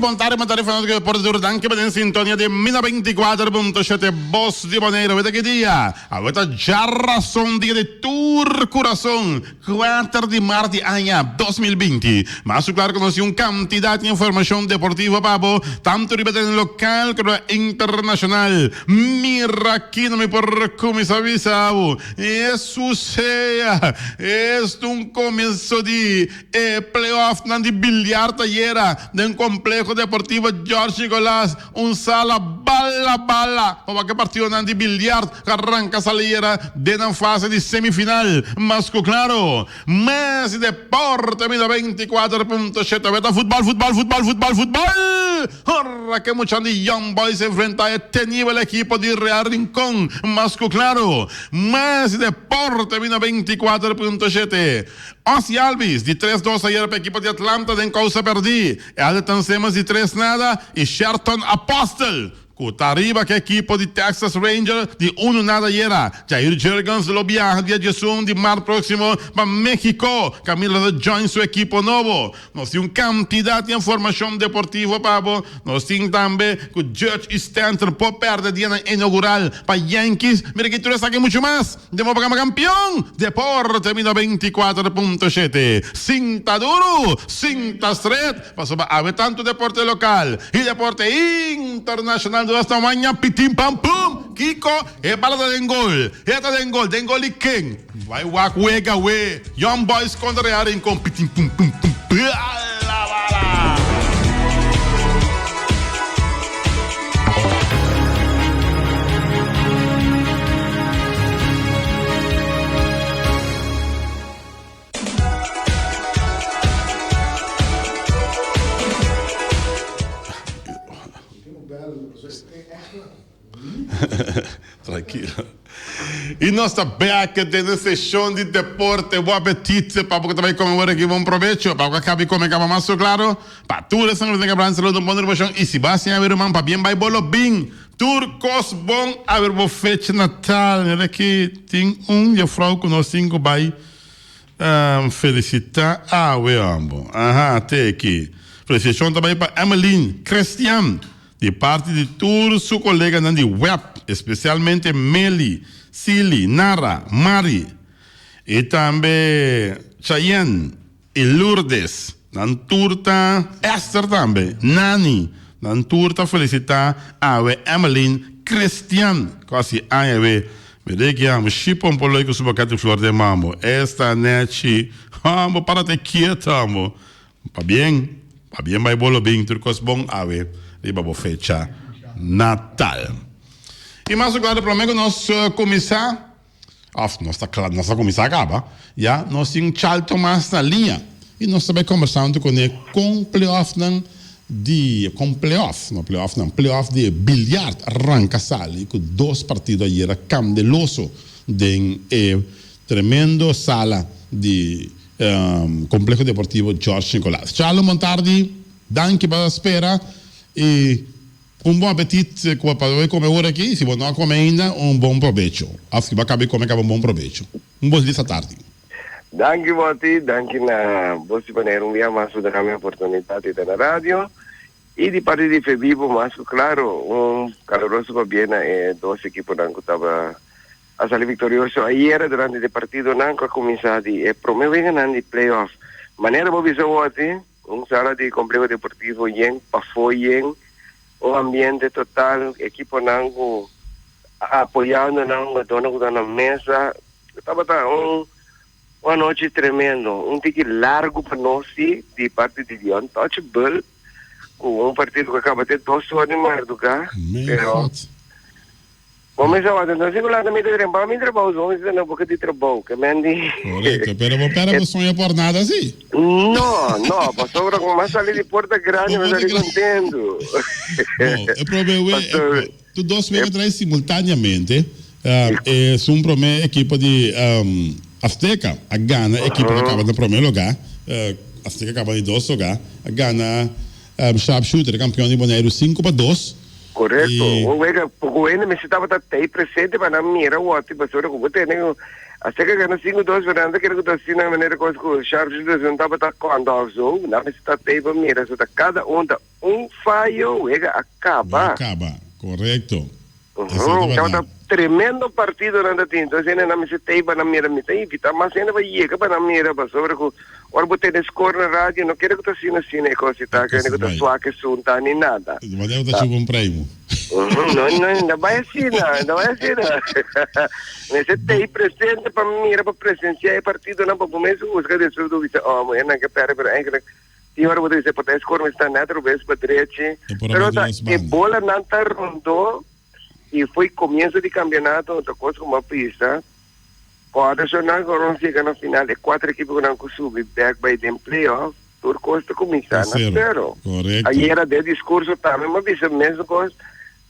montare ma tarefa che porta anche per in sintonia di Mina 24.7 Boss di Bonaire. Avete che dia? Avete già razón dia di Tour Corazon 4 di marzo anno 2020. Ma su claro conosci un cantidad di informazione deportiva papo, tanto ripetere in local come internacional. Mira aquí no me por come sabisabu. Isso sea. Esto un comienzo di playoff di billiard iera del complejo deportivo George Nicolás, un sala balla como que partido di billiard que arranca saliera de la fase di semifinal, mas claro, más deporte, mida 24.7, beta fútbol, ahora que muchos de Young Boys se enfrenta a este nivel equipo de Real Rincón, mas claro, más deporte, mida 24.7, Ozzy Alves, de 3-2 ayer para o equipo de Atlanta, de causa perdi. Ela tansemos de 3-0 e Shelton Apostle. Arriba que equipo de Texas Rangers de 1-0 ayer. Jair Jurgens lo viaja dia 18 de março próximo para México. Camilo de join su equipo novo. Nós temos cantidad de informação deportiva, Pablo. Nós temos também que o Judge Stanton pode perder dia inaugural para Yankees. Mira que tudo isso aqui muito mais. Demo para campeão. Deporte 24.7. Cinta duro, cinta straight. Passou para haver tanto deporte local e deporte internacional. De esta mañana, pitim pam pum, Kiko, balada de gol, de gol y Ken. Vai juega, we, Young Boys contra Real Rincón, pitim pum pum pum, la bala. Tranquilo. E nós estamos back na sessão de deporte. Bom apetite para porque também comer aqui bom proveito para que acabe comer que mais claro para tudo essa não tem que brancar do bom devoção e se vai sem haver um para bem vai bolo bem turcos bom haver bo festa natal né que tem já frau com nós cinco vai felicitar we ambo até aqui felicitação também para Emeline Christian de parte de todos seus colegas de web, especialmente Meli, Silly, Nara, Mari, e também Cheyenne e Lourdes, na turta Esther também, Nani, na turta felicitar a Emeline Christian, quase a vede que amo, chipom por logo subacate flor de mambo, esta nete, amo para te quieto, amo, pa bem vai bolo bem, turcos bom, ave. Riba fecha Natal. E mais agora para mim nós começar, nossa começar acaba, já nós temos Charlton mais na linha e nós também conversando com ele com playoff de bilhar arranca sali com 2 partidos aí era Camp de Loso de tremendo sala de complexo deportivo George Nicolás. Ciao Montardi, danke para a espera. E bom apetite para comer ora aqui, se não comer ainda, bom proveito. Acho que vai acabar comer bom proveito. Bom dia à tarde. Danke Moti, danke na Boss di Bonaire, dia mais da minha oportunidade na rádio. E de parte de Febibo, mas claro, caloroso governo e 2 equipos que estava a sair vitorioso. Ayer durante o partido não começado e promovendo de playoff. Maneira boa visão Moti. Sala de complexo deportivo yen pafoyen o ambiente total equipo nango apoiando nango dono na mesa estava uma noite tremendo tique largo para nós de parte de Untouchable com partido que acaba de 2 horas de madrugada pero vamos a ver, entonces lá também tem para mim trabalho, vamos dizer não porque de trabalho, que mendi. Correto, pero você sonha por nada assim? Não, passou com mais salir de porta grande, mas ali contendo. O problema é que 2 meses atrás simultaneamente é um primeiro equipe de Azteca, a Gana, equipe que acaba no primeiro lugar, Azteca acaba de 2 lugar, a Gana Sharpshooter, campeão de Bonaire 5-2. Correto. Uega, porque me estava até presente para não mirar o outro, mas agora como tem, até que ganha 5-2 veranda que eu assim na maneira coisa que o Charles não estava tá quando so, não me está até para mirar, so cada falho, uega acaba. Correto. Então tá tremendo partido na tinta, então não me está para não mirar, me está evita, mas ainda vai ir para não mirar, mas sobre que ora botar de score na rádio, não quero que tá assim né coisa tá, que não tá suave que sunta nem nada. Mas eu tá chuva prêmio. Não vai assim, não vai assim. Nesse tem presente para mim, para presenciar o partido, não para começar os que desceu do vice, mas não que pera, e agora vou dizer, para escolher está neto, vez para direita, pero a bola não tá rondou e foi começo de campeonato, outra coisa como a pista. Pode sonar agora chega na final de 4 equipes que não subem back by them playoff, por costa começar na zero. Correto. Aí era de discurso também, mas isso mesmo coisa.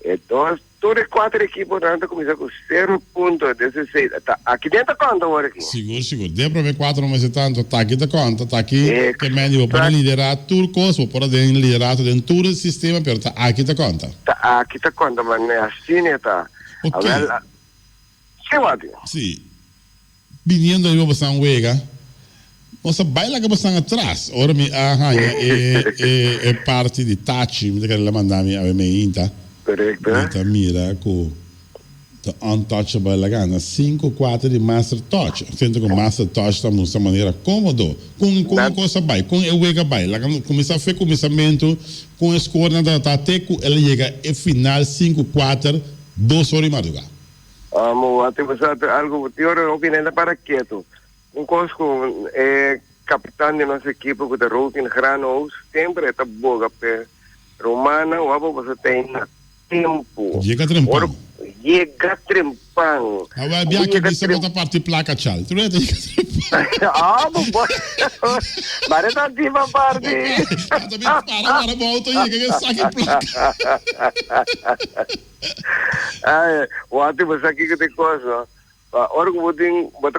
Então, todas 4 equipes não começar com 0.16. Tá, aqui dentro conta agora aqui. Seguro. Deve para ver 4 meses tanto, tá aqui da conta, tá aqui que meglio para liderar tudo coisa, para liderar dentro do sistema, pero tá aqui da conta. Tá aqui da conta, mas não é assim, tá. Ok. Sim. Viniendo de Bobasan Wega, você baila que você atrás. Ora me é parte de touch, me quer mandar me a me inta. Correto. Então mira com the untouchable la gana 5-4 de master touch. Sendo que o master touch está de maneira cômodo, com coisa vai, com o Wega vai. Lá começa a fazer começamento com a score da até que ele chega e final 5-4 2 horas e madrugada. Algo, eu opinião para quieto. Cosco é capitão de nossa equipe, que é Routin Granos, sempre está boa, Romana, você tem tempo. Chega trempão. Agora, bia que você bota parte placa, tchau. Tu não tem que mas está ativa parte. Para, volta aí, que saque placa. Ótimo, isso aqui que tem coisa. Ora que vou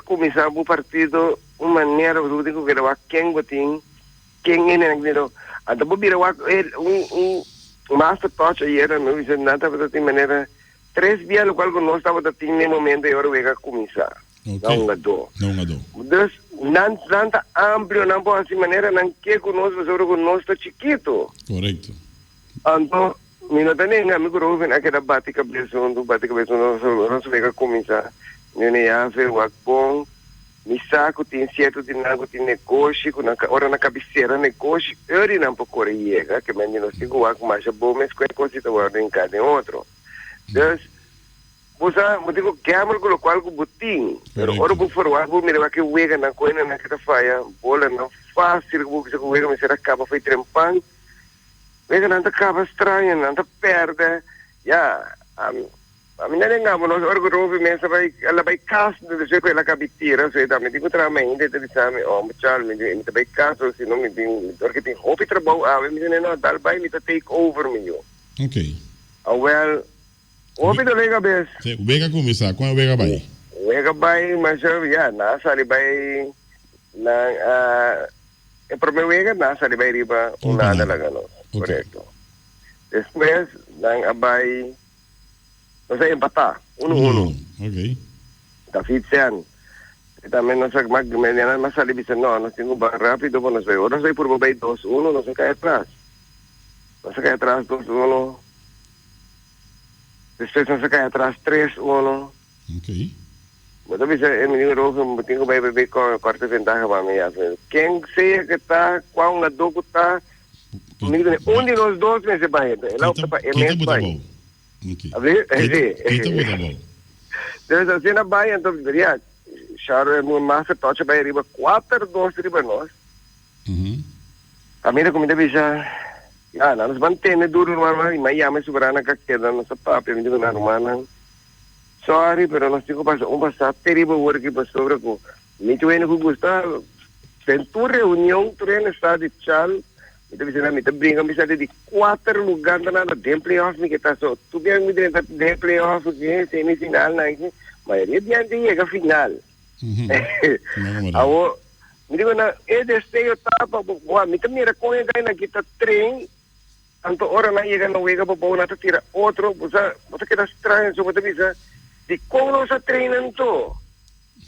começar o partido, uma maneira, vou ter que ver quem é negro. Então vou virar master touch aí era, não disse nada, mas tem maneira 3 dias, o qual nós estava no momento e agora vai começar. Não gadou. Então, não está amplo, não pode assim maneira, não quer conosco, mas agora nós está chiquito. Correto. Então, não tem nem amigo Ruben, aquela bate cabeça, nós vai começar. Não é a ver o bom. Mi saco tem certo de nago tem negócio ora na cabeceira negócio eu não para correr que men não sigo algo mais bom mas que coisa tá agora em cada outro então você me digo que amo com algo butim ora vou forward vou mirar que wega na coisa na que tá faia bola não fácil vou que wega me será acaba foi trempang wega não tá acaba estranho não tá perde a minha nenga mo no orgulho mesa ela vai caso de ser ela cabitira so da me digo tramamente de sabe machal me vai caso se não me digo porque tem hope trabalho me não dá vai me take over me yo ok well hope de lega bes o Vega começar com o Vega vai mas na sali vai na é para meu Vega na sali vai riba nada lá no correto depois dan abay não sei empatar 1-1 ok David Sean também não sei mas ali disse não nós temos bem rápido nós vai ahora sei por bem 2-1 não sei cai atrás 2-1 depois não sei cai atrás 3-1 ok mas também é menino que tenho bem com quarta ventaja para mim quem seja que está qual na dogo está de nós dois nesse bairro ela é mesmo bairro então assim na Bahia então diria Charo é uma massa tocha Bahia riba 4-2 riba nós a minha comida bija nós mantém duro normal mas já me sobrana que queda nossa papo me digo na romana sorry pero nós tico passa passar terrível work para sobre com me tu que gusta tentou reunião treino está de chal então você me brinca me sai de 4 lugares na playoff me que tá só tu bem me dentro de playoff que semifinal na que maioria diante chega final me digo na é deste etapa me também era com ele na que tá trem Tanto ora na llega no wega pa na tira outro, você queda estranho, so você visa de como sa treinamento.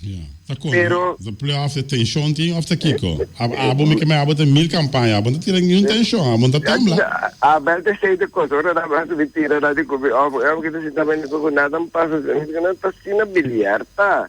Ja, dat kon. Pero- De playoffs de tension team of de kiko. Abo mi keme abo de mil campaña, abo de tira geen tension, abo de tambla. A belte sei de coisa, ora na base de tira da de comer, eu que se também com nada passa, não tá sina bilhar, tá?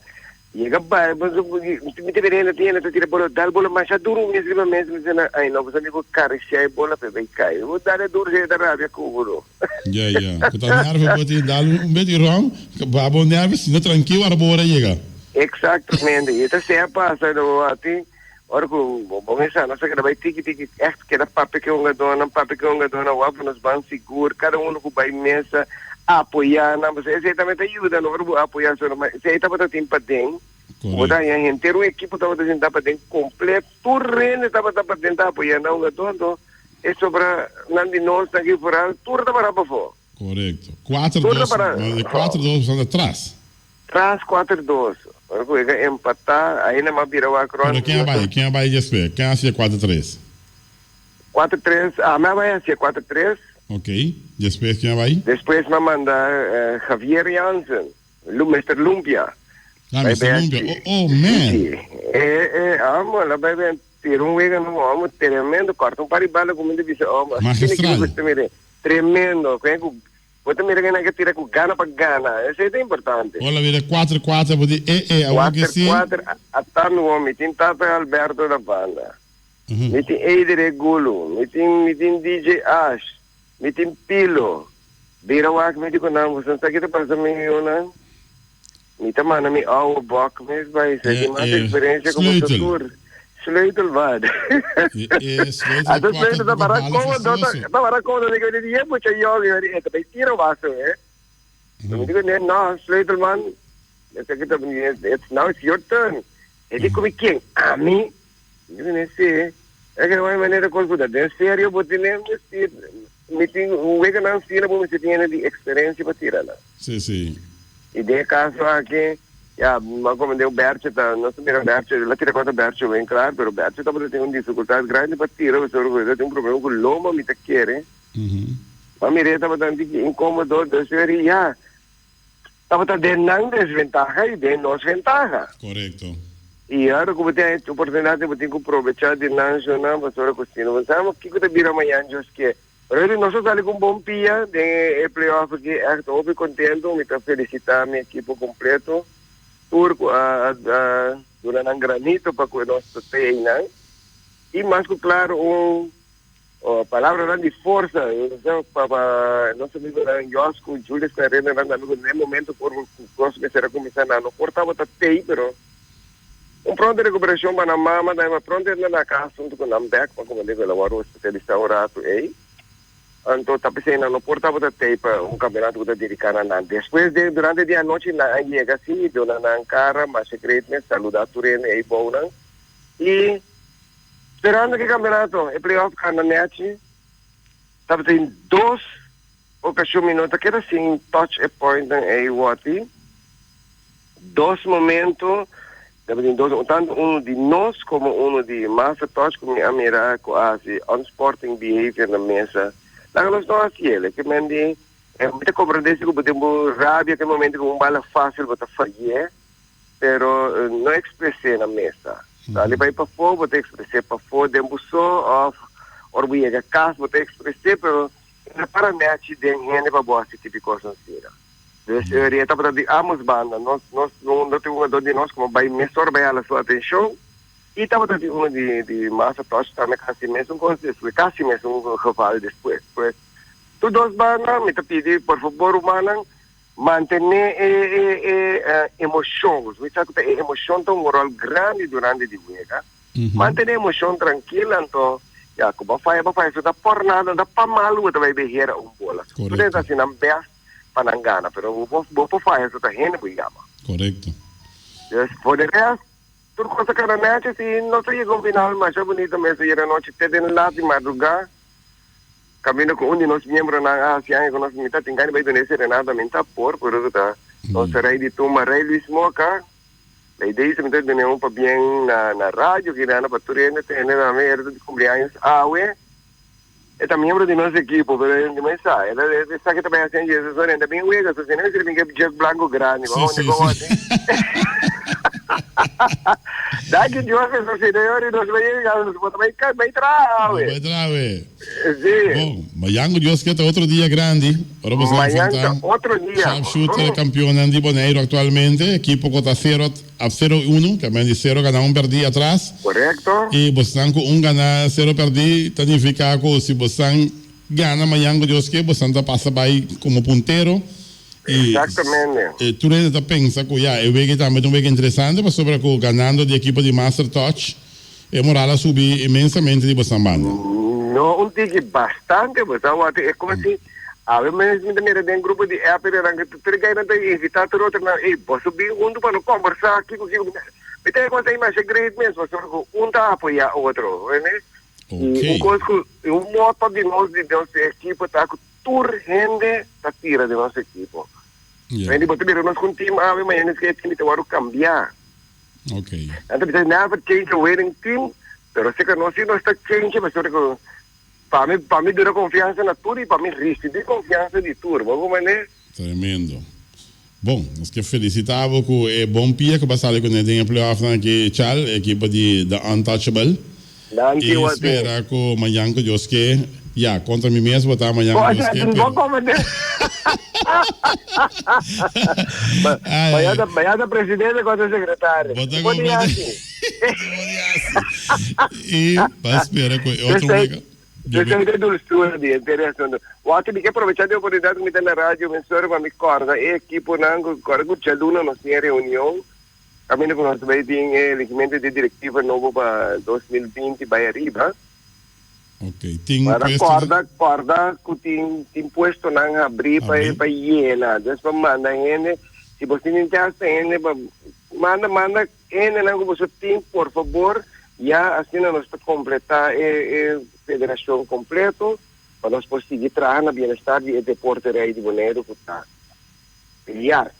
Chega ba, mas mi te verena tiene te tira bola dal bola mas já duro mesmo na ai não você me vou carregar bola para vai cair. Vou dar duro je da rabia cubro. Ja, ja. Dat nerve wordt in dal een beetje rom. Abo nerve, sino tranquilo, abo ora llega. Exactamente. E tá sempre passando assim. Ora com bom essa nossa que vai tiki echt que da papi que uma dona o apo nos ban seguro, cada um com vai mesa apoiar, mas exatamente ajuda no grupo apoiar só, mas se tá para tempo tem. Ora a gente o equipo tá para tentar para completo, turno tá para tentar apoiar não o dono. É sobre não de nós aqui fora, tudo para fora. Correcto. 4-2 van atrás. Tras 4-2. Ora que empatar, aí na mapira wa Pero cron. quem vai después? Quem hace 4-3? 4-3, mas vai ser 4-3. Ok. Después quem vai? Depois me manda Javier Jansen, Mr. Lumpia. Ah, Vai Mr. bem. Lumpia. Oh, man. Amo, lá vai bem ter wega no amo tremendo, corta par de bala como dice, Magistral. Tremendo, você mira que tira com gana para gana, isso é importante. Olha, weer 4-4, porque algo que sim. 4-4, até no homem, tem Tata Alberto da banda. Me tem Eider Gulo, me tem DJ Ash, me tem Pilo. Birawak me di ko na mo sa kita para sa mga yun. Me tama na mi oude bak mes bij sa di mas experiência como sa tour. Sleutelbad. Ato sleutel da para como da ko di mo cha yo yori eta bay tiro vaso Me digo no sleutelman. Sa kita it's now it's your turn. Edi ko king. Ami. Digo nesse é que vai maneira coisa da sério botinem meeting wega não se não se tinha de experiência para tirar lá. Sim. E de caso aqui, mas como deu Berto, não se mira Berto, lá tira conta Berto bem claro, pero Berto também tem uma dificuldade grande para tirar, o senhor tem um problema com loma, me tá querendo. Mas me reta para tanto incômodo, deveria, estava dando desventaja e dando ventaja. Correto. E agora como tem a oportunidade de aproveitar de nacional, mas agora cozinha, mas sabe que que vira amanhã just que pero nós saímos com bom pia de playoff que estou bem contente, me tá felicitar meu equipo completo, turco durante um granito para que nós tenha e mais que claro palavra de força, para nosso amigo Josco, Júlio Serena, amigo no momento por próximo será começar não portava até pero pronto de recuperação para a mama, daí pronto na casa junto com o Nambeck, como digo, ela vai especialista orato então tapi saya não portava até para campeonato da dedicada na depois durante dia noite na chega assim dona na Ankara mas secretamente saludar turene aí bom e esperando que campeonato é playoff na net tapi tem dois ocasiões minutos que era assim touch a point aí Wati dois momentos tanto de nós como de massa touch como a mirar quase unsporting behavior na mesa. Nós não assim, que mendi muita compreensão que podemos rabia que momento com bala fácil para fazer, pero não expressei na mesa. Ali vai para fora, vou expressei para fora, demos só orgulho que casa vou expressei, pero para match de gente para boa tipo de coisa assim. Seria para de ambos bandas, nós não temos uma de nós como vai mesor vai a sua atenção. E estava tendo uma de massa tocha também quase mesmo com quase mesmo um geval depois. Tudo os bandas me pedi por favor humana manter emoções. Me sabe que a emoção tem moral grande durante a vida. Manter a emoção tranquila então como vai isso da por nada da para malu da vai berreira bola. Tudo é assim não best panangana, pero vou fazer isso da gente buigama. Correto. For the rest tudo coisa que era match, assim, não sei como final, mas é bonito mesmo, e era noite, até lá de madrugada, caminho com de nossos membros na ASEAN, com nossa mitad, tem que ir para serenada, mentar por isso tá, nós será de Tuma, Rei Luís Moca, a ideia é que nós para bem na rádio, que era para turene, tem na merda de cumpleaños, é membro do nosso equipe, mas sabe, ele sabe que também assim, Jesus, ainda bem o ego, se não é que Jack Blanco grande, vamos onde daqui de hoje, os senhores, nós vamos também trave. Vai trave. Sim. Bom, Mayango Dios que é outro dia grande. Mayango, outro dia. Sharpshooter campeão de Bonaire atualmente, equipo cota 0-1, também de 0 ganhar um perdi atrás. Correto. E você um ganhar 0 perdi, significa que se você ganha Mayango Dios que você passa vai como ponteiro. Exatamente. E tu ainda pensa que eu vejo também um vejo interessante, mas sobre que ganhando de equipa de Master Touch, é moral a subir imensamente de Bossambanda. Não, um tique bastante, é como assim, a vezes também tem um grupo de época que tu liga e invitar o outro, vou subir para não conversar aqui com o mas tem coisa aí mais segredo mesmo, um tá apoiar o outro, né? Ok. E um moto de nós de nossa equipa tá com toda gente tá tira de nossa equipa. Quindi potrebbero non continuare, ma non è che devono cambiare. Ok. And because never change the winning team, però se non si non sta change, ma solo para me dura confiança na Tur e para me risco de confiança de Tur, come né? Tremendo. Bom, nós que felicitava com é bom pia que passava com ele em playoff na que Chal, equipa de The Untouchable. E espera que amanhã que Deus que contra mim mesmo botar amanhã que Deus que. Bom como né? Banhada presidente contra secretário. E para esperar com outro mega. Eu sei do estudo de interessante. O ato de que aproveitar a oportunidade que me tem na rádio, me senhor para me corda, a equipe não corda que Chaduna nós tinha reunião. A mim que nós vai ter elegimento de diretiva novo para 2020 vai arriba. Ok, para corda que tem posto na abrir para iela, depois manda ele, se você não tem ele, manda ele não você tem, por favor, já assim nós para completar a federação completo, para nós conseguir trazer na bem-estar de deporte aí de Bonaire que está bilhar.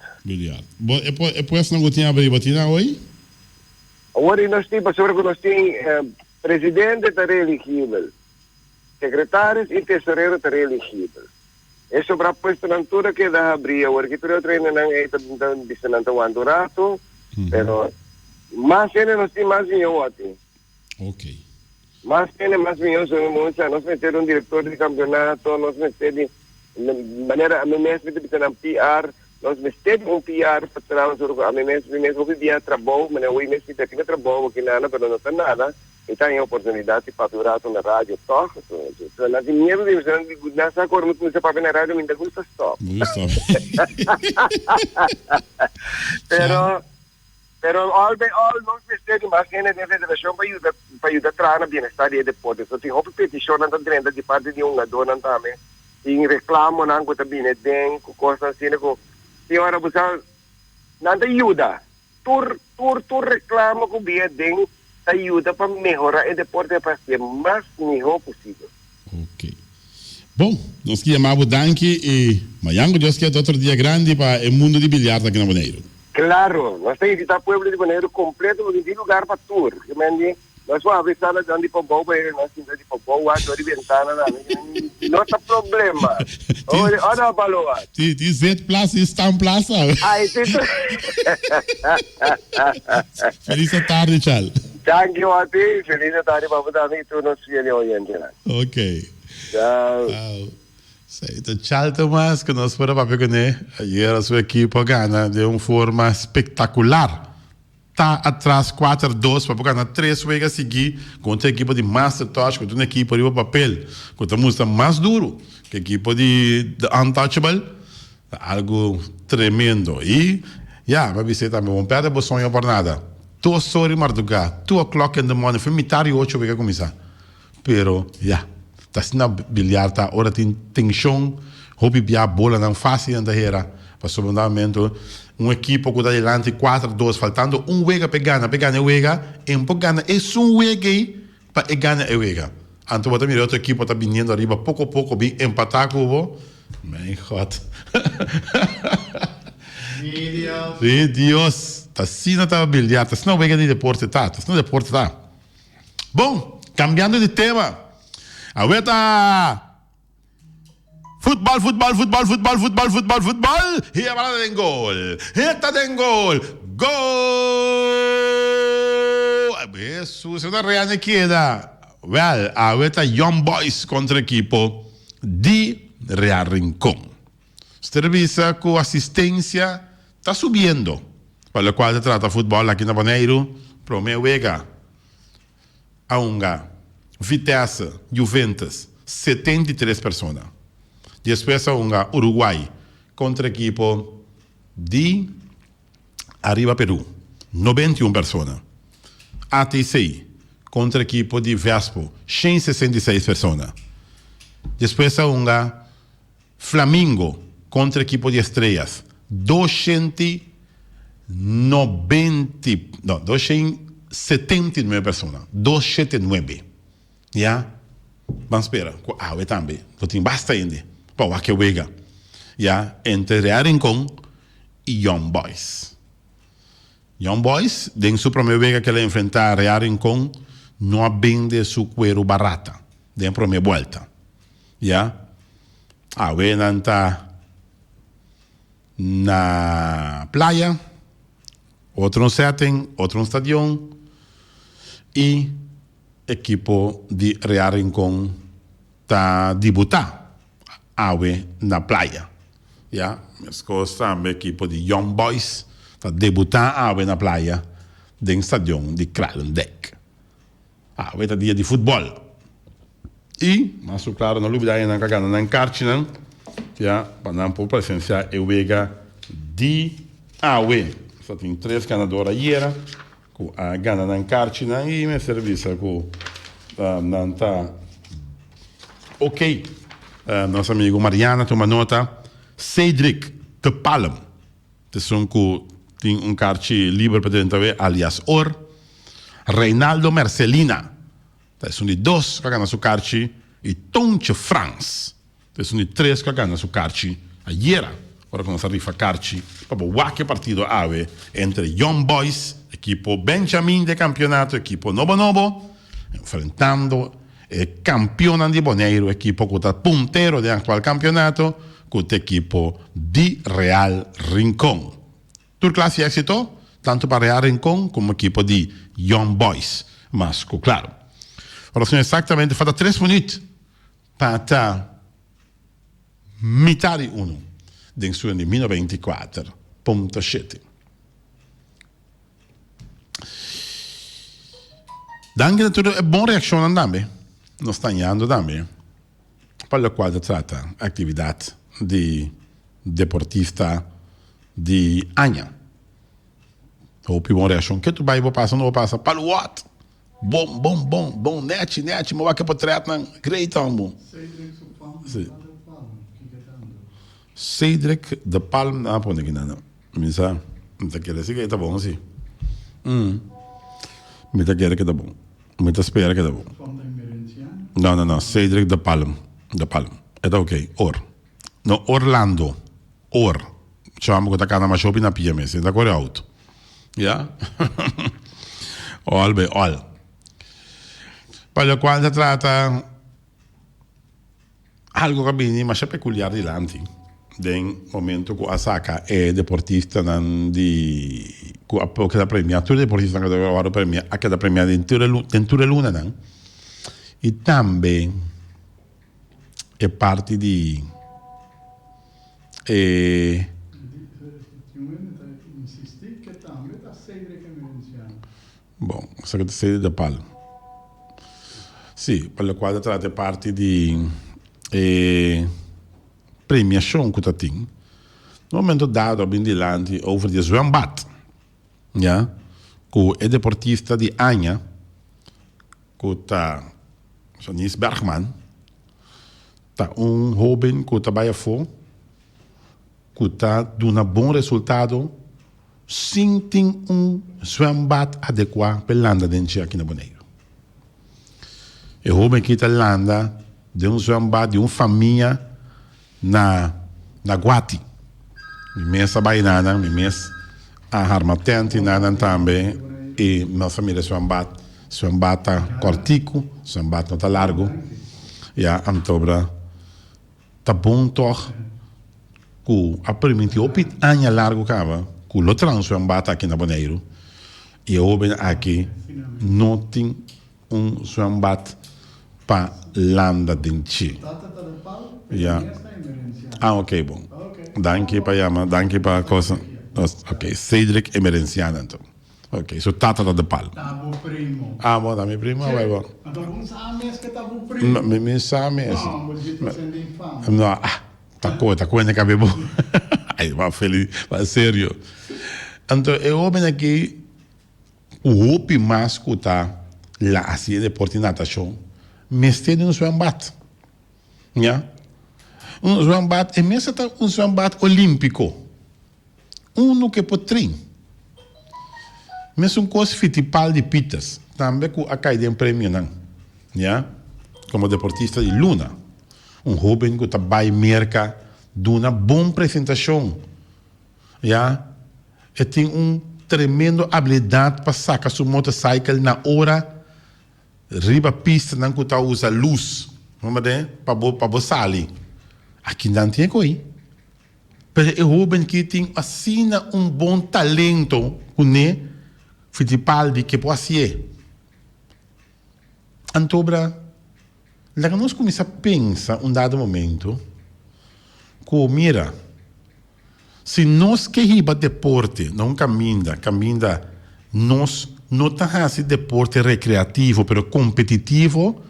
Bom, e depois não tinha abrir batina hoje? Agora nós temos, sobre que nós temos presidente está elegível. Secretários e tesoureiro está elegível. É sobre a postura que dá abrir, o arquiteto treina não é tão distante o andurato, mas mais ele não tem mais vinho aqui. Ok. Mais ele mais vinho, nós metemos diretor de campeonato, nós metemos de maneira a mim mesmo de ter PR, nós metemos PR para trabalhar, a mim mesmo vivia trabalho, mas eu mesmo tinha trabalho aqui nada, mas não está nada. Então, tem a oportunidade para durar na rádio, toca. Na minha visão, nessa cor, muito você para na rádio, me gusta stop. Pero all nós precisamos mais que na federação para ajudar a trazer na bem-estar e depois. Então, tem uma petição na trenda de parte de dona também. Tem reclamo na que também tem coisa assim, tem hora você não ajuda. Tu reclama que bem tem ajuda para melhorar o deporte para ser mais melhor possível. Ok. Bom, nós que chamamos Danke e Mayango Deus que é outro dia grande para o mundo de bilhar aqui na Bonaire. Claro, nós temos que estar o povo de Bonaire completo porque tem lugar para tour. Nós vamos abrir sala de Popó, nós temos de Popó, de ventana, não tem problema. Olha a baloa. Tem 7 plaças e está em plaça. Feliz tarde, Chal. Thank you, Ati. Feliz tarde para você, tu nos fiel oyente. Ok. Tchau. Então, Chal Tomás, que nós fomos para pegar, ayer a sua equipe ganha de uma forma espetacular. Está atrás 4-2 para ganhar 3 vezes a seguir contra a equipe de Master Touch, contra uma equipe de papel, contra a música mais duro, que a equipe de Untouchable, algo tremendo. E, para você também, vamos perder o sonho por nada. 2 horas de madrugada, 2 o'clock in the morning, foi metade 8 vezes a começar. Pero, está sendo bilhar, hora tem tensão, houve a bola não fácil ainda era, para o momento. Uma equipe que está adiante 4-2, faltando um wega para ganhar o wega, e um pouco ganhar, é só um wega aí para ganhar o wega. Então, a outra equipe está vindo arriba, pouco a pouco, bem empatar com o meu God. Deus. Está assim, não está bilhar, está assim, não wega de deporte, está assim, deporte, está. Bom, cambiando de tema, Aweta! Voetbal. Hier war den Goal. Hinter den Goal. Goal! Jesus, una reale chieda. Well, avete Young Boys contra equipo di Real Rincón. Servicio con asistencia está subiendo. Para lo cual se trata fútbol aquí en Bonaire. Promeo Vega. Aunga. Vitesse. Juventus. 73 personas. Después Aunga. Uruguay. Contra equipo de Arriba Perú. 91 personas. ATC. Contra equipo de Vespo. 166 personas. Después Aunga. Flamengo. Contra equipo de Estrellas. 279 personas. 279. Ya. Vamos esperar. Ah, também. Não tem basta ainda. Pô, aqui o Vega. Ya. Entre Real Rincón e Young Boys. Young Boys, en su primer Vega que le enfrenta a Real Rincón, no vende su cuero barata. De primera vuelta. Ya. Ah, está na playa, outro setting, outro estadio e equipo de Real Rincón está debutar na playa. Ja, mas também equipo de Young Boys está debutar na playa do estadio de Kralendijk. É dia de futebol. E, mas claro, não olvidar na cagada na Carchina. Ja, para não presenciar o Vega de AUE. Só tem 3 ganadores ayer, com a Gana na Carchina e me serviço com Nanta. Ok. Nosso amigo Mariana tem uma nota. Cedric de Palm. Tem carchi livre para dentro, alias Or. Reinaldo Mercelina. São de 2 que ganham seu carchi. E Tonche France. Sono i 3 che hanno su Carci ieri. Ora quando si arriva a Carci, proprio qualche partito ave entre Young Boys, equipo Benjamin de campionato, equipo Novo, enfrentando il campione di Bonaire, equipo che è puntero di anche al campionato, con l'equipo di Real Rincón. Tur classe esito, tanto per Real Rincón come equipo di Young Boys. Masco, claro. Ora sono esattamente fatta 3 minuti per metà di uno del suo 2024.7. Danke dat u een buona reazione andambe. Non sta andando dambe. Per lo quale tratta attività di deportista di Agna. Hoop je buona reazione. Che tu bij je passa, non passa. Palo what? Bom, net, maar wat ik heb het great ambo. Cedric de Palm, pone aqui nada. Me sa, me tá querendo que tá bom assim. Me tá querendo que tá bom. Me tá espera que tá bom. Não, Cedric de Palm. É tá ok. No, Orlando. Chamo que tá cá na shopping na pia mesmo. Tá corre auto. Ja? All. Poi quando si tratta algo che viene ma c'è peculiare di lanti nel momento che Asaka è deportista che da premia tutti i deportisti che dovevano premiare anche da premiare in ture luna e tambe è parte di bom, essa que sei da Palma. Sì, per la quale tratta parte di premiazione che tem. No momento dado ben di lanti over di zwembad. Ja, con il deportista di Agna, con Janice Bergman, ta un joven che sta bij voor, che sta dando un buon risultato, sin un zwembad adequato per l'anda dentro aqui na Bonaire. E joven que está landa de un zwembad de una família na Guati. Mi mesa bainana, mi mes a harmatenti nana também e minha família zwembad cortico, zwembad nota largo. Ja, antobra. Tá bom toch. Ku aparentemente opit anya largo cava. Ku lo transwembad aqui na Bonaire. E eu ben aqui não tem zwembad pa landa dentje. Ja. Ah, ok, bom. Dank je pa jama, dank je pa cosa. Ok, Cedric Emerenciano então. Ok, so tata da pal. Tabo primo. Ah, bom, da minha prima, vai bom. Então, sabes que tabo primo. Me sabe Não, assim. mas eu tô sendo infame. Não, tá coisa que bebo. Ai, vai feliz, vai sério. Então, eu ben aqui o hopi mais que tá lá assim deporte natação. Mestre no zwembad. Ja? Zwembad, e mesmo tá zwembad olímpico. Que por trim. Mesmo coisa fitipal de pitas. Também com a caída em prêmio, não. Ja? Como deportista de Luna. Jovem que está vai merca de uma boa apresentação. Ja? E tem tremendo habilidade para sacar sua motorcycle na hora riba pista não que tá usa luz, vamos ver, para sair. Aqui não tem coisa. Mas é jovem que tem assim bom talento, né? Fittipaldi que pode ser. Antobra, lá nós começamos a pensar dado momento, que mira, se nós queremos deporte, não caminha, nós não está assim deporte recreativo, pero competitivo,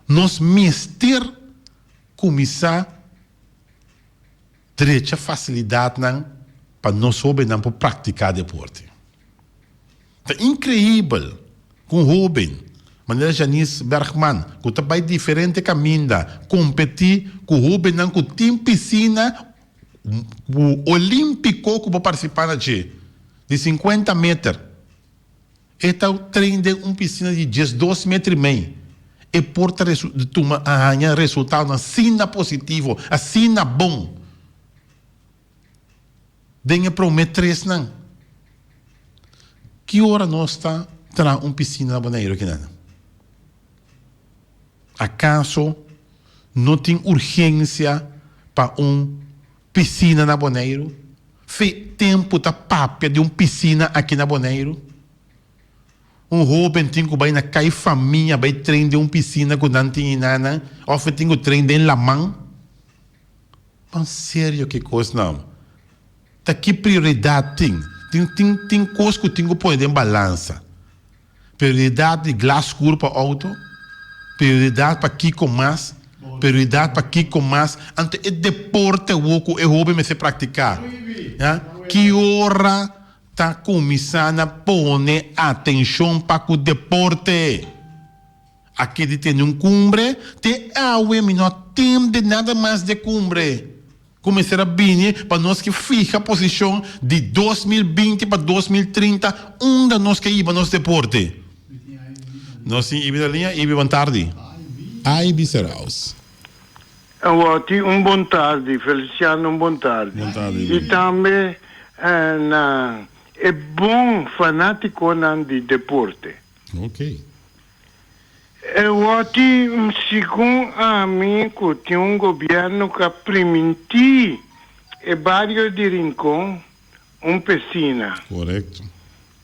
nós mister começar direita facilidade para nós jovens para praticar deporte. É incrível com jovem, maneira Janice Bergman, que está bem diferente caminho, competir com jovem que tem piscina o olímpico que vou participar de 50 metros. Está treino de piscina de 12 metros e meio. E porta resultado assim positivo, assim bom. Denha prometer não. Que hora nós está tra piscina na Bonaire aqui não? Acaso não tem urgência para piscina na Bonaire? Fez tempo da papia de piscina aqui na Bonaire? Jovem tem que vai na cai família, vai treino de piscina com não tem nada, ou tem que treino de la mão? Mas sério que coisa não? Tá que prioridade tem coisa que tem que pôr em balança. Prioridade de glass escuro para auto, prioridade para Kiko mais, prioridade para Kiko mais. Ante é deporte o jovem me se praticar. Que hora está começando a pôr atenção para o deporte? Aqui tem cumbre, tem não tem de nada mais de cumbre. Começar a vir para nós que fica a posição de 2020 para 2030, onde nós que ir para nosso deporte. Nós íamos na linha e íamos tarde. Ai, Seraus. Bom tarde, Feliciano, bom tarde. Bom tarde. E também é bom fanático de deporte. Ok. Segundo a mim, que tem governo que permitir e vários de Rincón piscina. Correto.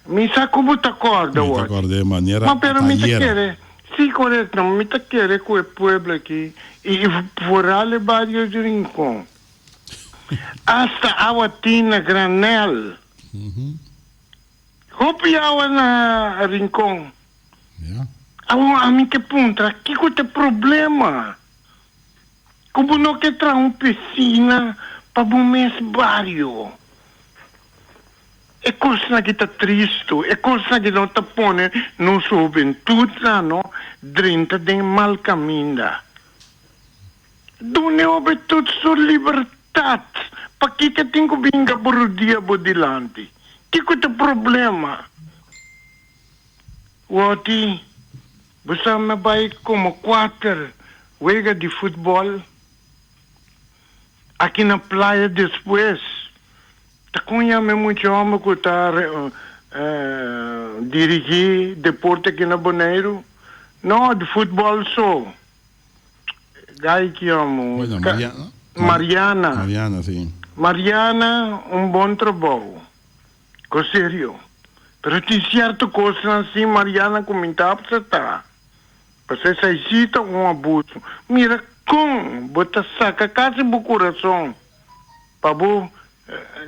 Me sa como te acorda, Me acordei de maneira mas pero me te tagliera. quer, sim, correto, me te quer com o povo aqui e forale vários de Rincón. Hasta agua tina granel. Hopi agua na Rincón. Yeah. A mim que punta, que tem problema? Como não quer trazer piscina para o mês barrio? É coisa que está triste, é coisa que não está pondo na juventude, não, dentro de mal caminho. Done houve tudo sua liberdade, para que tem que vir por o dia por delante? Que tem problema? Wati, você me vai como 4 jogar de futebol aqui na praia depois. Tá conhecendo muito homem que está dirigir deporte aqui na Bonaire? Não, de futebol só. Gai chiamo. Bueno, Mariana. Mariana. Mariana, sì. Mariana, un buon trabalho. Com sério. Pero tem certa coisa assim, Mariana, comentava para estar. Você sai cita um abuso. Mira, com, bota saca casa do coração. Pabo,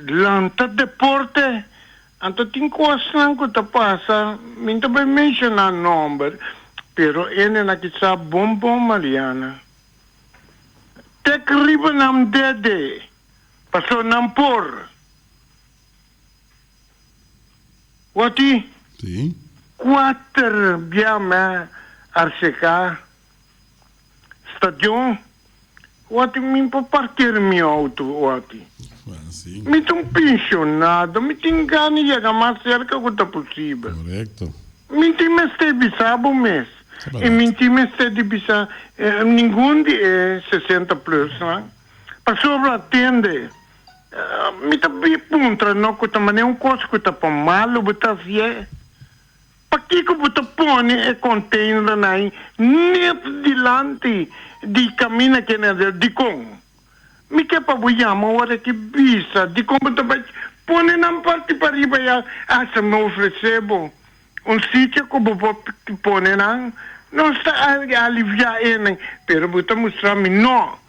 lanta deporte. Anto tem coisas que te passa. Minta bem mencionar número. Pero ele na que sabe bom, Mariana. Tek riba nam dede. Passou nam por. Wati? Sì. 4 abbiamo RCK stagione. Wati mi può parcheggiare il mio auto, Wati. Sì. Mi sono pensionato, mi tengo gani di chiamare cerca quanto possibile. Corretto. Mi ti mette bisabo mes. E mi ti mette di bisa ninguno di 60 plus, no? Per sopra attende. Mi ta bi puntra no questa ma ne un coso che pa malo butta sie. Pa chi che butta pone e container nai net dilanti di cammina che ne di con. Mi che pa vogliamo ora che bisa di come ta pone nan parti per riba ya se mi offrecevo un sitio come può pone nan non sta a aliviare per butta mostrarmi no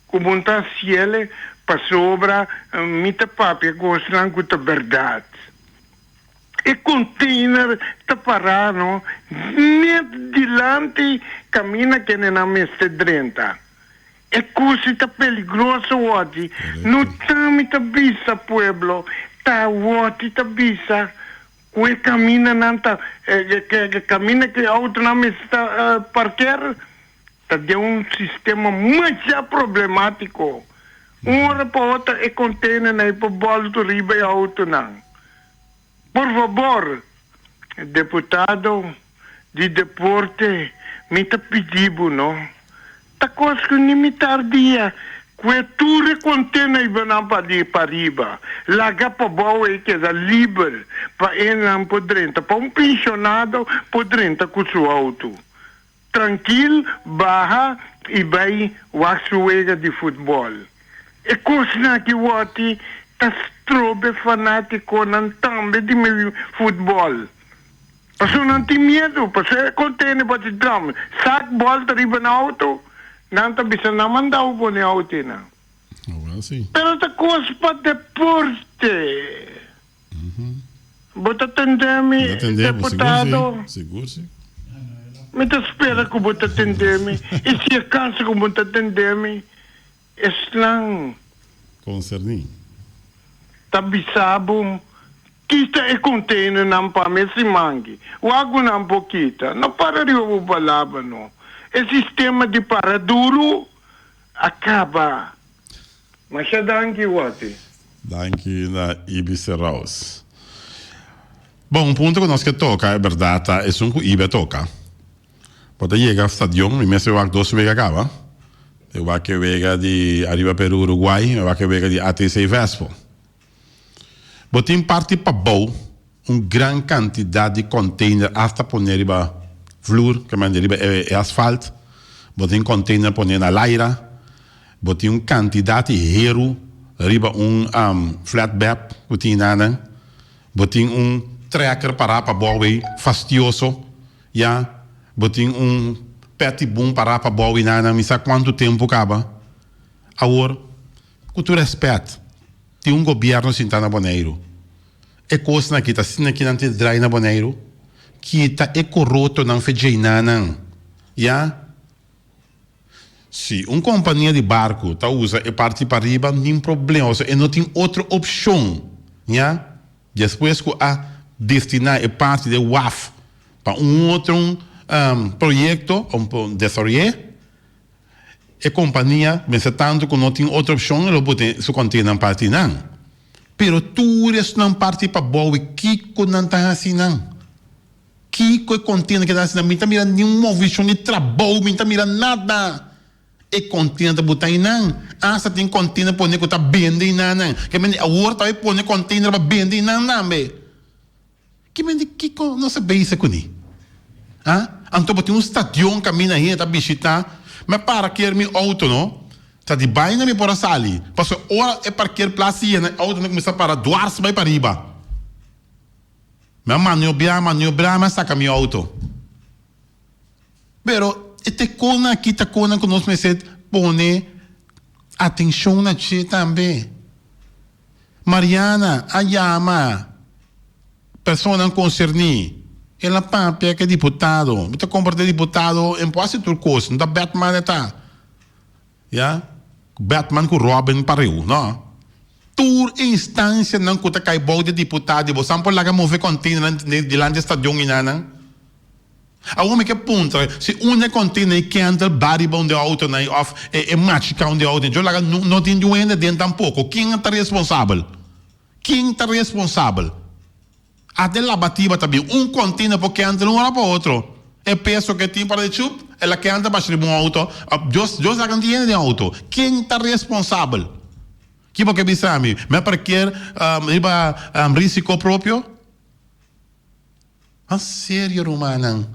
come un tassiele pa sopra mita papia gostan questa verdad. E container ta parano net dilanti cammina che ne ha messe 30. E così ta peligroso oggi. Non tami ta bisa pueblo, ta vuoti ta bisa. Quel cammina nanta che cammina che auto na messa parquer ta de un sistema muito problemático. Ora para outra é container na para bolso riba e auto não. Por favor, deputado de deporte, me tá pedindo, não? Tá coisa que nem me tardia. Que tudo container vai para riba. Laga para boa e que é livre para ele por dentro. Para pensionado por dentro com seu auto. Tranquilo, barra e vai o suega de futebol. E coisa que voti ta strobe fanático não tambe de meu futebol. Passou não tem medo, passou contene para te drum. Sac bola riba na auto, não tá bisa na mandar o bone auto na. Agora sim. Pero ta coisa para deporte. Bota atendeme, deputado. Seguro, sim. Me ta espera que bota atendeme. E se acaso que bota atendeme. Eslang Concerni. tabisabo kita e container nam pa mesi mangi wago nam pokita no para rio balaba no e sistema de paraduro acaba mas já danki wati Danke na Ibis Raus. Bom, un punto che non si tocca è verdad, è un Ibe tocca. Poi llega al stadio, mi messe va 2 vega cava. Eu vou que vega de arriba per Uruguai, eu vou que vega de ATC Vespo. Botin parte para bom, gran quantidade de container hasta poner riba vloer, que man riba é asfalto. Botin container poner na laira. Botin quantidade hero riba flatbed, botin nana. Botin trekker para boa fastioso, ja. Botin peti bom para boa e nada, me sabe quanto tempo acaba. Agora, com tu respeito, tem governo sentado na Boneiro. É coisa que está sendo aqui não te drai na Boneiro, que está corroto não fez nada, já? Se uma companhia de barco tá usa e parte para riba, não tem problema, e não tem outra opção, já? Depois que a destinar e parte de WAF para outro proyecto, un desarrollo, e companhia, pensa tanto que não tem outra opção, ele pode se conter parte não. Pero tu não parte para boa, Kiko não está assim não. Kiko é contendo que está assim, não está mirando nenhuma visão de trabalho, não está mirando nada. É contendo de botar aí não. Asa tem container para que está bem não. Que men agora tá aí para container para bem não, be. Que men Kiko não sabe isso com ni. Ah? Então, tem um estadio caminha aí, tá visitar, Me parqueer mijn auto, no? Dat die bijna me por sali. Pas ora e parkeerplaats hier en auto no começa para dwars bij pariba. Me maniobrar, mas saca minha auto. Pero ete kona kita kona conosco me set pone atenção na che também. Mariana, Ayama, persona concerni. Ela papia que é deputado. Muito comporta deputado em quase turcos. Não da Batman está. Ja? Batman com Robin pariu, não? Tour instância não kuta kai bou de deputado. Você não pode lá mover container de lá de estadião inana. A homem que punta, se uma container que anda baribão de auto na of e match count de auto, eu lá não tem doente dentro tampouco. Quem está responsável? Quem está responsável? Até lá bativa também container porque anda de um lado para outro. É peso que tem para de chup, ela que anda para um auto, eu lá não tem de auto. Quem está responsável? Que porque bisami, me parquear riba risco próprio? A sério, Romanang?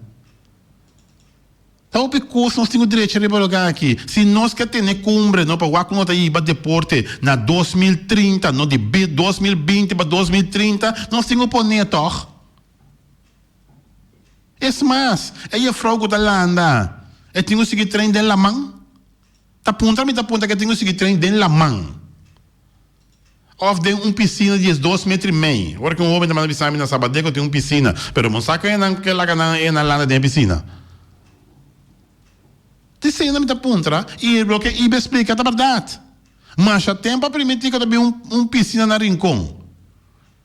Então, porque nós temos o direito de lugar aqui. Se nós queremos ter cumbre, não para o nota aí para deporte na 2030, não de 2020 para 2030, nós temos o ponetor. É mais, é a fraude da landa. É tenho que seguir trem dentro da mão. Tá punta que tenho que seguir trem dentro da mão. Of de piscina de 2 metros e meio. Agora que homem da bisami na Sabadeco tem piscina, pero não saca que lá na landa de piscina. Te na punta e o que ibe explica a verdade. Mas a tempo a permitir que também piscina na rincão.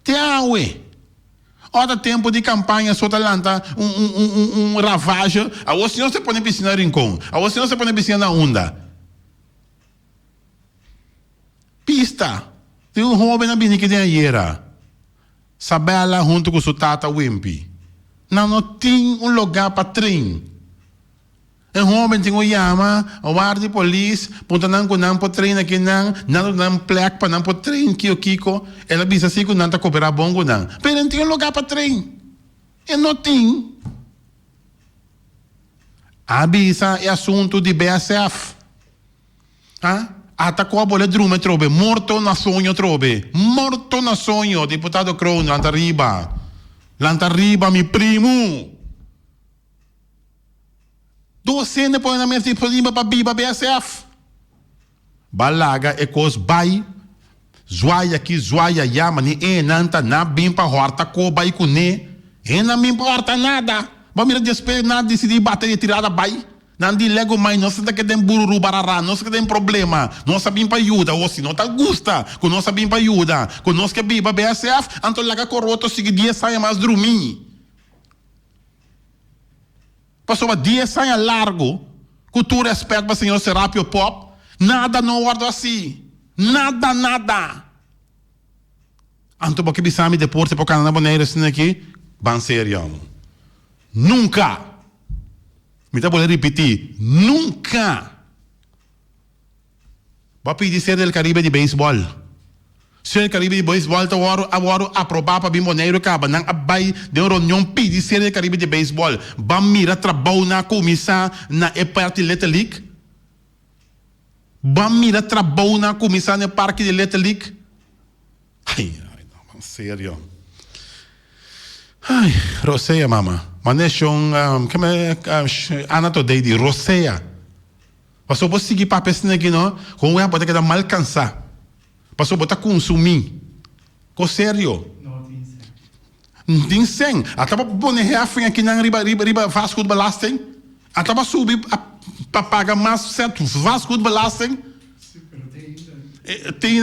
Te aue. Outro tempo de campanha só talanta ravagem. A você não se põe piscina na rincão. A você não se põe piscina na onda. Pista. Tem jovem na bini que tem ayer. Sabela junto com sua tata Wimpy. Não tem lugar para trem. Jovem tem yama, o guarda de polícia, ponta não com não pode trem aqui não plaque para não pode trem kiko. Ela diz assim que não está cooperar bom com não. Pero não tem lugar para trem. E não tem. Avisa é assunto de BSF. Atacou a bola de drume trobe, morto na sonho trobe, morto na sonho, deputado Crown, lanta riba, mi primo. Docene põe na mesa disponível para biba BSF. Balaga é cos bai, zoia aqui, zoia yama, ni nanta na bimpa horta ko bai kune, não me importa nada. Vamos ir despedir nada, decidir bater e tirar da bai. Não de lego mais, não sei que tem bururu barará, não sei que tem problema, não sabem para ajuda, ou se não tá gusta, que não sabem para ajuda, que nós que biba BSF, então laga coroto sigue dia saia mais dormir. Passou a dia saia largo, cultura respeito para o senhor Serapio Pop, nada não guardo assim, nada. Então porque bisami deporte para canal boneiro assim aqui, ban sério, nunca. Me está podendo repetir, nunca. Vai pedir ser del Caribe de beisebol. Ser Caribe de beisebol, agora aprovar para Bimboneiro, acaba, não abai de uma reunião pedir ser del Caribe de beisebol. Vamos mirar trabalho na comissão, na parte de Little League. Vamos mirar trabalho na comissão, na parque de Little League. Ai, não, sério. Ai, Roseia, mama. Manechon, Ana Todei de Roseia. Passou por seguir para a pessoa aqui, não? Com o pode que mal alcançar. Passou por consumir. Com sério. Não tem sem. Até para pôr refém aqui na riba Vasco de Belasting. Até para subir para pagar mais certo Vasco de Belasting. Tem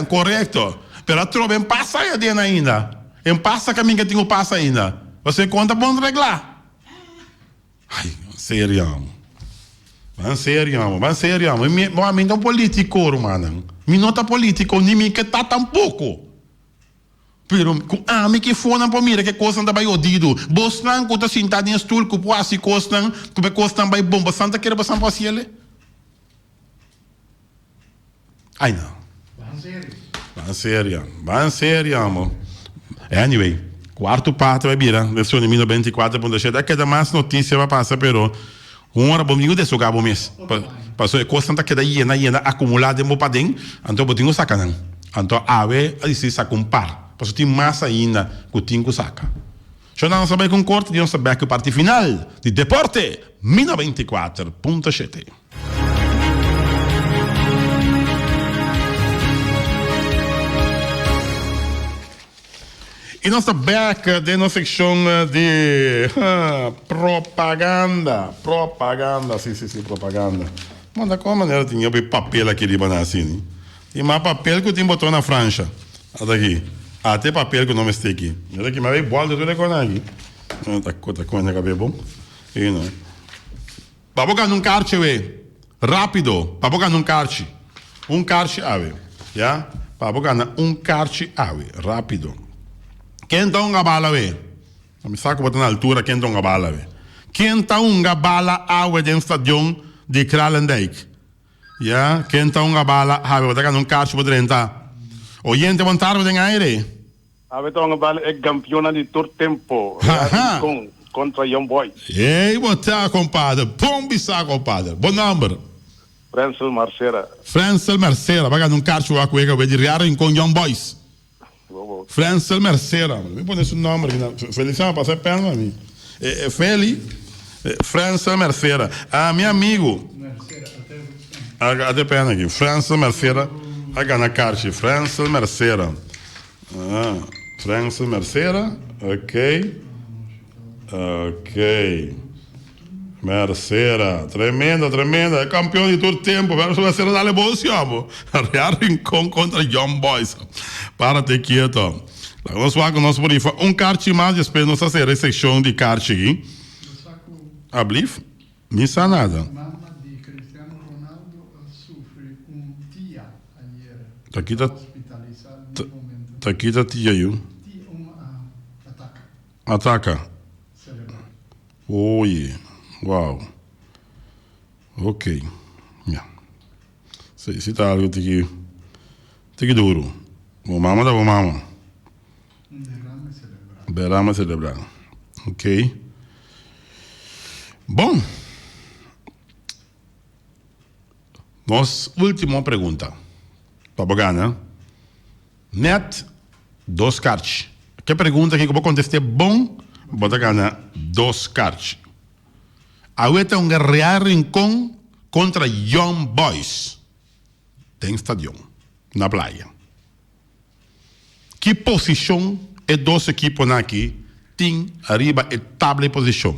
correto. Pero a tropa passa aí ainda. Em passa caminho que tenho passa ainda. Você conta bom reglar. Ai, sério. Mas sério. Me não político, mano. Me não tá político, nem me que tá tampouco. Pero me que fona para mira que coisa da baio dido. Bosnan que tá sentado em estúdio que quase costam, que costam vai bomba santa que era para São Paulo. Ai não. Van sério, amor. Anyway, quarto parte vai virar, lezione 1024.7. É que dá mais notícia vai passar, pero uma hora bom digo de sugar bom mês. Passou é coisa tanta que daí iena acumulada em mopadem, então botinho sacanão. Então ave a dizer saca par. Passou tem massa ainda que tinha saca. Já não sabe com corte, não sabe que parte final de Deporte 1024.7. E nossa back de nossa seção de propaganda. Propaganda, sim, propaganda. Mas da qual maneira tinha papel aqui de banana assim? Tem mais papel que eu tinha botou na França. Até aqui. Até papel que eu não me aqui. Olha aqui, mas vai boa de tudo aqui. Tá com a cabeça bom? E não. Papoca num carte, ué. Rápido. Papoca num carte. Um carte, ave. Já? Papoca num carte, ave. Rápido. Quem tá uma bala, ué? Não me saco botar na altura quem tá uma bala, ué. Quem tá uma bala, ave, dentro do estadião de Kralendijk. Ja? Quem tá uma bala, ave, botar num carte, botar dentro. Oyente, montar em aire. Ave tonga bala é campeona de todo tempo. Contra Young Boys. Ei, botar, compadre. Pombisa, compadre. Bom número. Francel Marcera. Francel Marcera. Vai ganhar carte o que vai direto com Young Boys. Francel Marcera. Me põe esse nome aqui. Feliciano, passei perto a mim. Feli. Francel Marcera. Meu amigo. Até perto aqui. Francel Marcera. Vai ganhar carte. Francel Marcera. Francel Marcera. Ok. Marcera, tremenda, é campeão de todo tempo. Vai ser da negociamo. Real Rincón contra Young Boys. Para-te quieto. Nós vamos por aí. Carte mais, depois nós fazer a seção de carte aqui. Ablif? Não sabe nada. Mamma di Cristiano Ronaldo sofre TIA ieri. Tá aqui, tá Ospitalizado no momento. Tá aqui, tá tia aí. Ataca. Oi, uau. Ok. Yeah. Se tá algo tem que duro. Bom mama. Derrame cerebral. Ok. Bom. Nossa última pergunta. Papagana. Net 2 cartas. Que pergunta que eu vou contestar bom? Bota ganhar 2 cartas. Agora um Real Rincón contra Young Boys. Tem estadião, na praia. Que posição é 2 equipos aqui? Tem arriba a tabela de posição.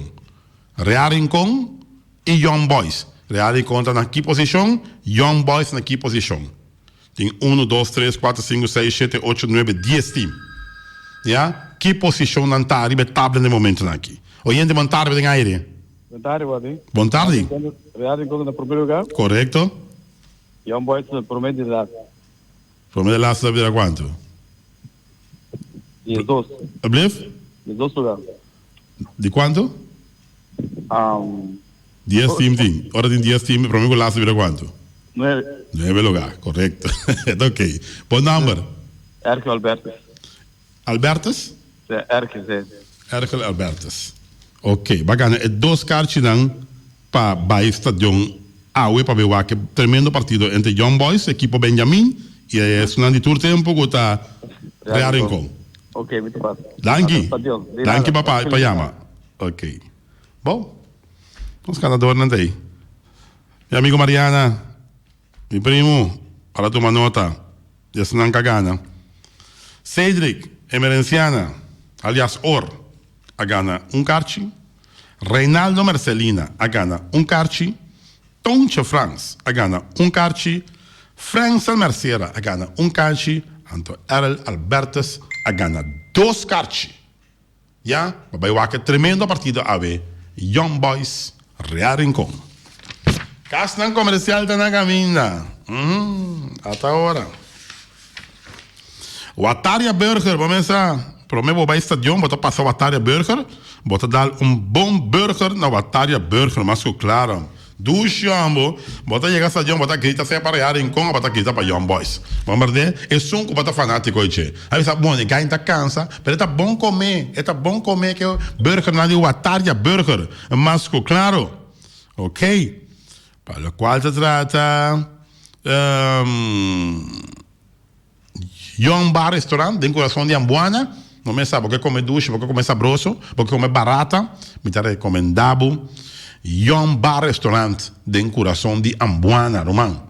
Real Rincón e Young Boys. Real Rincón está na que posição? Young Boys na que posição? Tem 1, 2, 3, 4, 5, 6, 7, 8, 9, 10 times. Ja? Que posição não está arriba a tabela no momento aqui? Oyente, boa tarde, em aire. Boa tarde, Wadi. Boa tarde. Real Rincón no primeiro lugar. Correto. Young Boys no promedio de edad. Promedio de edad sabe de quanto? 12. Ablef? 12 lugares. De quanto? 10 times. Ora tem 10 times, promedio de edad sabe de quanto? 9. 9 lugar, correto. Ok. Bom número. Erkel Albertus. Albertus? Erkel Albertus. Ok, bacana. E 2 cartas para o estadião Aue para ver que tremendo partido entre Young Boys, equipo Benjamin, e é de todo tempo que está Real Rincón. Ok, muito fácil. Danke, papai, para chama. Ok. Bom, os ganadores não tem. Meu amigo Mariana, meu primo, para tomar nota, esse não cagana. Cedric, Emerenciana, aliás Or, a gana carte. Reinaldo Marcelina, a gana carte. Tonche Franz, a gana carte. Francel Mercera, a gana carte. Anto Errol Albertus, a gana 2 cartas. Ja, waarbij we tremendo partido a ver. Young Boys, Real Rincón. Castan comercial de na caminha. Até agora. O Ataria Burger, vamos começar. Prometo vai estadião, vou passar o Ataria Burger. Vou dar bom burger na Ataria Burger, mas claro. 2 jambo, bota chega essa jam, bota grita separar em Congo, bota grita para Young Boys. Vamos ver? É só que bota fanático hoje. Aí sabe bom, ninguém está cansa, mas é bom comer que o burger não é o atarja burger, mas claro, ok? Para o qual se trata Young Bar Restaurant, em coração de Ambuana. Não me sabe, porque come duche, porque come sabroso, porque come barata, me está recomendado. Young Bar Restaurant, em coração de Ambuana, Román.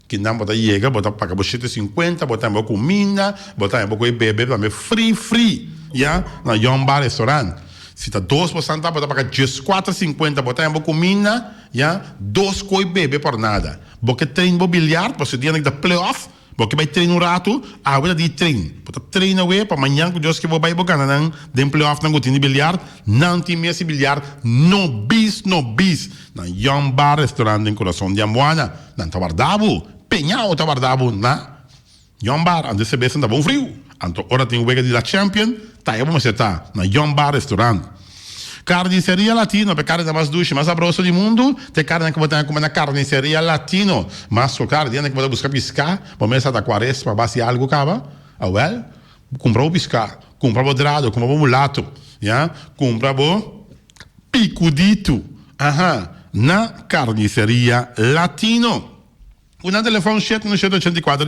Que não bota chega, bota paga 7,50, bota um comida, bota um pouco de bebê, também free, já, na Young Bar Restaurant. Se está 2%, bota paga 4,50, bota um pouco de comida, já, 2 coi bebê por nada. Porque treino bilhar, você dia da playoff, porque vai treinar um rato, a hora de treino. Porque treina para amanhã, que Deus que vou ganhar, não tem playoff, não tem bilhar, não tem esse bilhar, no bis. Na Young Bar Restaurant em coração de Ambuana, não tá guardado, penhao tá guardado na Young Bar, onde se besa tá bom frio. Então, hora tem o wega de la Champion, tá aí vamos estar na Young Bar Restaurant. Carniceria Latino, per carne mais duche, mais sabroso do mundo, tem carne que botar como na carniceria Latino, mas o cara que botar buscar piscar, começa da quaresma, base algo cava, well, compra o piscar, compra o drado, compra o mulato, já, compra o picudito, na carniceria Latino. Una telefone 784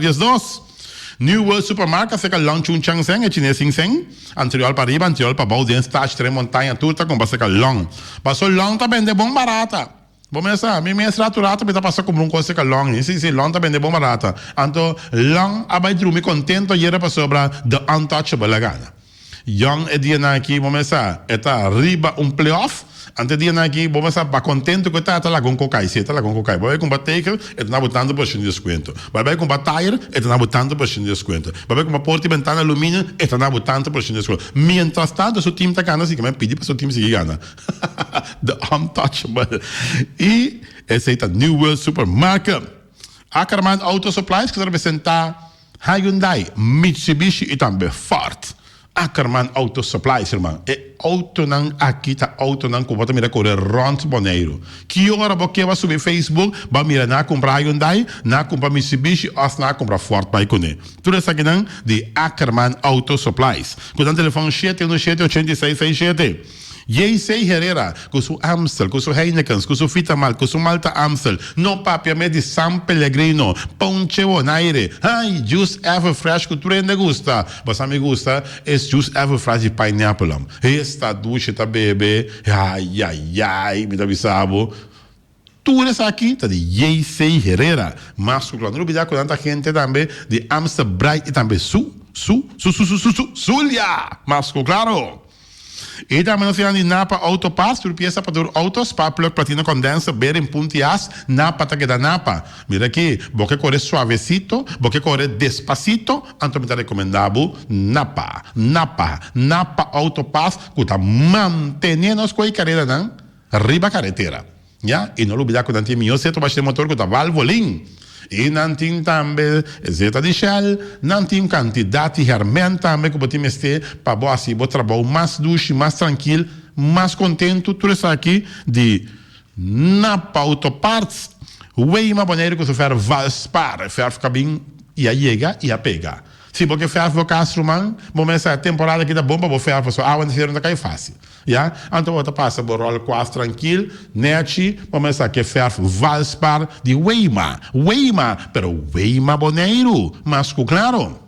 New World Supermarket, se lunch un changseng, e chinês sing anterior para riba, anterior para bau, dentro stage, 3 montanha, tudo, com bastante long. Passou long também de bom barata. Bom, mas minha mestra aturata, me tá passando como coisa que long. Sim, long também de bom barata. Então, long, abai drumi contento, e era para sobra the untouchable gana. Young é dia aqui, bom, mas está riba playoff. Ante dia aqui, vamos estar contente que está lá com cocai, se está lá com cocai. Vai comprar taker, está botando por cento de desconto. Vai comprar tire, está botando por cento de desconto. Vai comprar porta e ventana alumínio, está botando por cento de desconto. Mientras tanto, seu time está ganhando, assim que me pedi para seu time seguir ganhando. The untouchable. E esse é o New World Supermarket. Ackerman Auto Supplies, que representa Hyundai, Mitsubishi e também Ford. Ackerman Auto Supplies, irmão. É auto não aqui, tá auto não que você mira correr rond Boneiro. Que hora você vai subir Facebook, vai mirar na comprar Hyundai, na comprar Mitsubishi, ou na comprar Ford para ir. Tudo isso aqui não de Ackerman Auto Supplies. Com o telefone 717-8667. J.C. Herrera, com o Amstel, com o Heineken, com o Vitamal, com o Malta Amstel, no papia de San Pellegrino, Ponche Bonaire, ai, Juice Everfresh, que tu ainda gusta. Você me gusta, é Juice Everfresh de pineapple. Esta ducha tá bebê, ai, me dá bisabo. Tudo isso aqui tá de J.C. Herrera. Mas, claro, não olvidar com tanta gente também de Amstel Bright e também Zulia. Mas, claro. E também nós temos Napa Autopass, tu pieza para autos, para plug platina condensa, ver em puntias, Napa tá que da Napa. Mira aqui, porque corre suavecito, porque corre despacito, então me tá recomendado Napa Autopass, que tá mantendo as coisas carreira, não? Arriba carretera. Já? E não olvidar que não tem meu seto baixo de motor que tá valvolim. E não tem também zeta de Shell, não tem quantidade de hermen também que você tem para você assim, você trabalhar mais duche, mais tranquilo, mais contente, tudo isso aqui de Napa Autoparts, Weima Boneiro que você faz valspar, faz ficar bem, e aí chega e a pega. Se você faz o Castro, man, vamos essa temporada aqui da bomba, você faz a água não cai fácil. Já? Então você passa por rolo quase tranquilo, nete, vamos essa que faz valspar de Weima, pero Weima Boneiro, mas claro.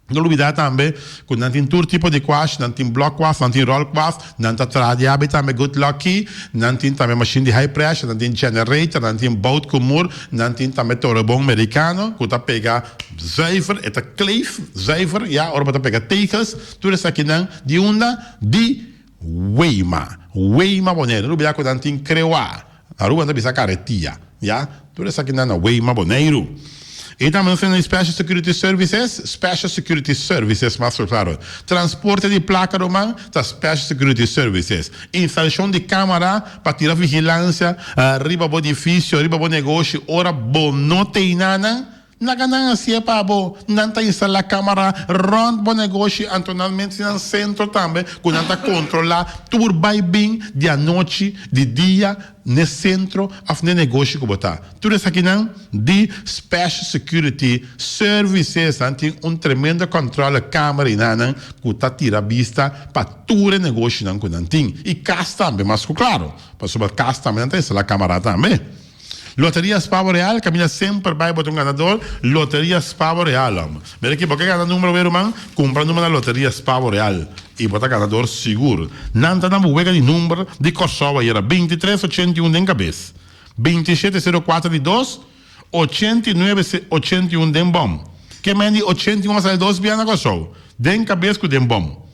Não olvidar também que não tem todo tipo de quas, não tem block quas, não tem roll quas, não tem tradiabe também good lucky, não tem também machine de high pressure, não tem generator, não tem boat comur, não tem também torrebom americano, que está pegar zuiver, é kleef, zuiver, ja, ora está pegar tegels, tudo isso aqui não, de onda de Weima Boneiro. Não olvidar que não tem creua, a rua não precisa carretia, ja, tudo isso aqui não, Weima Boneiro. E também tem Special Security Services, mais claro. Transporte de placa romana, tá Special Security Services. Instalação de câmara para tirar vigilância, arriba do edifício, arriba do negócio, ora não tem nada, Naganang siya pa bo, nanta isa la camera rond bo negócio antonalmente no centro também, com nanta controlar tour by bing dia noite, de dia, no centro of ne negócio que botar. Tudo isso aqui não de special security services, tem tremendo controle câmera e não que tá tira vista para tudo negócio não que não tem. E casa também, mas claro, para sobre casa também não tem essa la câmera também. Loterias Pavo Real, caminha sempre vai botar ganador. Loterias Pavo Real, homem. Mas aqui, porque cada número ver, man, compra o número da Loterias Pavo Real e bota ganador seguro. Nanta na buega de número de Kosovo era 2381 de cabeça, 2704 de 2, 8981 de bom. Que mendi 81 sai 2 biana Kosovo. Den cabeça com den bom.